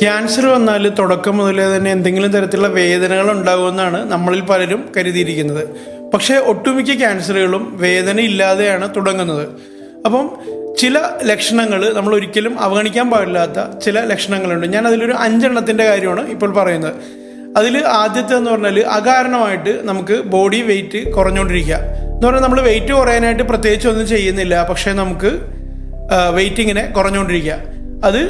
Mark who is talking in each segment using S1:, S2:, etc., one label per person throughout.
S1: Cancer വന്നാൽ തുടക്കം മുതലേ തന്നെ എന്തെങ്കിലും തരത്തിലുള്ള വേദനകൾ ഉണ്ടാകുമെന്നാണ് നമ്മളിൽ പലരും കരുതിയിരിക്കുന്നത്. പക്ഷേ ഒട്ടുമിക്ക ക്യാൻസറുകളും വേദന ഇല്ലാതെയാണ് തുടങ്ങുന്നത്. അപ്പം ചില ലക്ഷണങ്ങൾ നമ്മൾ ഒരിക്കലും അവഗണിക്കാൻ പാടില്ലാത്ത ചില ലക്ഷണങ്ങളുണ്ട്. ഞാൻ അതിലൊരു 5 എണ്ണത്തിൻ്റെ കാര്യമാണ് ഇപ്പോൾ പറയുന്നത്. അതിൽ ആദ്യത്തെ എന്ന് പറഞ്ഞാൽ അകാരണമായിട്ട് നമുക്ക് ബോഡി വെയിറ്റ് കുറഞ്ഞുകൊണ്ടിരിക്കുക എന്ന് പറഞ്ഞാൽ നമ്മൾ വെയിറ്റ് കുറയാനായിട്ട് പ്രത്യേകിച്ച് ഒന്നും ചെയ്യുന്നില്ല, പക്ഷേ നമുക്ക് വെയിറ്റ് ഇങ്ങനെ കുറഞ്ഞുകൊണ്ടിരിക്കുക. അത്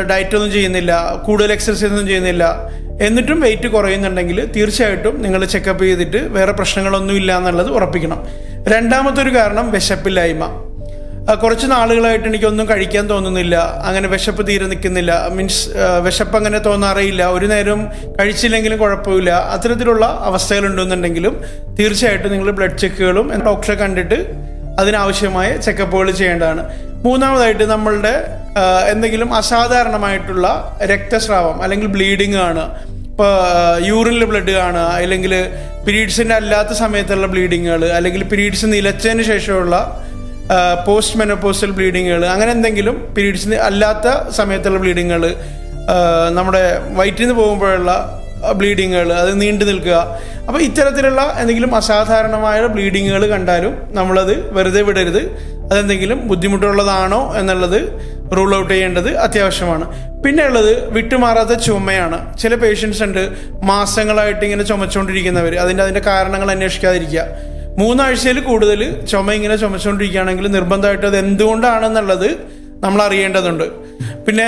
S1: ഡയറ്റ് ഒന്നും ചെയ്യുന്നില്ല, കൂടുതൽ എക്സർസൈസ് ഒന്നും ചെയ്യുന്നില്ല, എന്നിട്ടും വെയിറ്റ് കുറയുന്നുണ്ടെങ്കിൽ തീർച്ചയായിട്ടും നിങ്ങൾ ചെക്കപ്പ് ചെയ്തിട്ട് വേറെ പ്രശ്നങ്ങളൊന്നും ഇല്ല എന്നുള്ളത് ഉറപ്പിക്കണം. രണ്ടാമത്തെ ഒരു കാരണം വിശപ്പില്ലായ്മ. കുറച്ച് നാളുകളായിട്ട് എനിക്കൊന്നും കഴിക്കാൻ തോന്നുന്നില്ല, അങ്ങനെ വിശപ്പ് തീരെ നിൽക്കുന്നില്ല, മീൻസ് വിശപ്പ് അങ്ങനെ തോന്നാറേയില്ല, ഒരു നേരം കഴിച്ചില്ലെങ്കിലും കുഴപ്പമില്ല, അത്തരത്തിലുള്ള അവസ്ഥകളുണ്ടെന്നുണ്ടെങ്കിലും തീർച്ചയായിട്ടും നിങ്ങൾ ബ്ലഡ് ചെക്കുകളും ഡോക്ടറെ കണ്ടിട്ട് അതിനാവശ്യമായ ചെക്കപ്പുകൾ ചെയ്യേണ്ടതാണ്. മൂന്നാമതായിട്ട് നമ്മളുടെ എന്തെങ്കിലും അസാധാരണമായിട്ടുള്ള രക്തസ്രാവം അല്ലെങ്കിൽ ബ്ലീഡിങ് കാണുക, ഇപ്പോൾ യൂറിനിൽ ബ്ലഡ് കാണുക, അല്ലെങ്കിൽ പീരീഡ്സിൻ്റെ അല്ലാത്ത സമയത്തുള്ള ബ്ലീഡിങ്ങുകൾ, അല്ലെങ്കിൽ പീരീഡ്സ് നിലച്ചതിന് ശേഷമുള്ള പോസ്റ്റ് മെനോപോസൽ ബ്ലീഡിങ്ങുകൾ, അങ്ങനെ എന്തെങ്കിലും പീരീഡ്സിന് അല്ലാത്ത സമയത്തുള്ള ബ്ലീഡിങ്ങുകൾ, നമ്മുടെ വയറ്റിൽ നിന്ന് പോകുമ്പോഴുള്ള ബ്ലീഡിങ്ങുകൾ, അത് നീണ്ടു നിൽക്കുക. അപ്പോൾ ഇത്തരത്തിലുള്ള എന്തെങ്കിലും അസാധാരണമായ ബ്ലീഡിങ്ങുകൾ കണ്ടാലും നമ്മളത് വെറുതെ വിടരുത്. അതെന്തെങ്കിലും ബുദ്ധിമുട്ടുള്ളതാണോ എന്നുള്ളത് റൂൾ ഔട്ട് ചെയ്യേണ്ടത് അത്യാവശ്യമാണ്. പിന്നെ ഉള്ളത് വിട്ടുമാറാത്ത ചുമയാണ്. ചില പേഷ്യൻസ് ഉണ്ട് മാസങ്ങളായിട്ട് ഇങ്ങനെ ചുമച്ചുകൊണ്ടിരിക്കുന്നവർ. അതിൻ്റെ കാരണങ്ങൾ അന്വേഷിക്കാതിരിക്കുക. 3 ആഴ്ചയിൽ കൂടുതൽ ചുമ ഇങ്ങനെ ചുമച്ചുകൊണ്ടിരിക്കുകയാണെങ്കിൽ നിർബന്ധമായിട്ട് അത് എന്തുകൊണ്ടാണെന്നുള്ളത് നമ്മൾ അറിയേണ്ടതുണ്ട്. പിന്നെ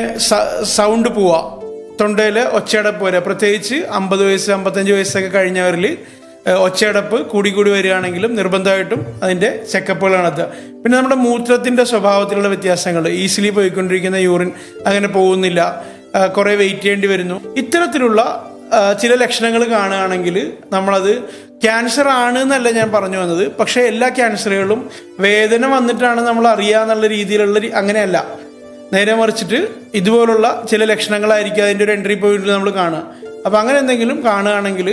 S1: സൗണ്ട് പോവുക, തൊണ്ടയിൽ ഒച്ചയടപ്പ് വരിക, പ്രത്യേകിച്ച് 50 വയസ്സ് 55 വയസ്സൊക്കെ കഴിഞ്ഞവരിൽ ഒച്ചയടപ്പ് കൂടി വരികയാണെങ്കിലും നിർബന്ധമായിട്ടും അതിൻ്റെ ചെക്കപ്പുകൾ നടത്തുക. പിന്നെ നമ്മുടെ മൂത്രത്തിൻ്റെ സ്വഭാവത്തിലുള്ള വ്യത്യാസങ്ങൾ, ഈസിലി പോയിക്കൊണ്ടിരിക്കുന്ന യൂറിൻ അങ്ങനെ പോകുന്നില്ല, കുറേ വെയിറ്റ് ചെയ്യേണ്ടി വരുന്നു, ഇത്തരത്തിലുള്ള ചില ലക്ഷണങ്ങൾ കാണുകയാണെങ്കിൽ നമ്മളത് ക്യാൻസർ ആണ് എന്നല്ല ഞാൻ പറഞ്ഞു വന്നത്. പക്ഷേ എല്ലാ ക്യാൻസറുകളും വേദന വന്നിട്ടാണ് നമ്മൾ അറിയുക എന്നുള്ള രീതിയിലുള്ള അങ്ങനെയല്ല. നേരെ മറിച്ചിട്ട് ഇതുപോലുള്ള ചില ലക്ഷണങ്ങളായിരിക്കും അതിൻ്റെ ഒരു എൻട്രി പോയിന്റിൽ നമ്മൾ കാണുക. അപ്പോൾ അങ്ങനെ എന്തെങ്കിലും കാണുകയാണെങ്കിൽ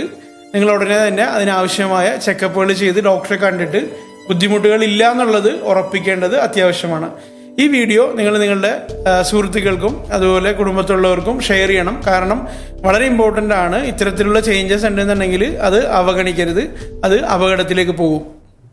S1: നിങ്ങൾ ഉടനെ തന്നെ അതിനാവശ്യമായ ചെക്കപ്പുകൾ ചെയ്ത് ഡോക്ടറെ കണ്ടിട്ട് ബുദ്ധിമുട്ടുകൾ ഇല്ല എന്നുള്ളത് ഉറപ്പിക്കേണ്ടത് അത്യാവശ്യമാണ്. ഈ വീഡിയോ നിങ്ങൾ നിങ്ങളുടെ സുഹൃത്തുക്കൾക്കും അതുപോലെ കുടുംബത്തിലുള്ളവർക്കും ഷെയർ ചെയ്യണം. കാരണം വളരെ ഇമ്പോർട്ടൻ്റ് ആണ്. ഇത്തരത്തിലുള്ള ചേഞ്ചസ് ഉണ്ടെന്നുണ്ടെങ്കിൽ അത് അവഗണിക്കരുത്, അത് അപകടത്തിലേക്ക് പോകും.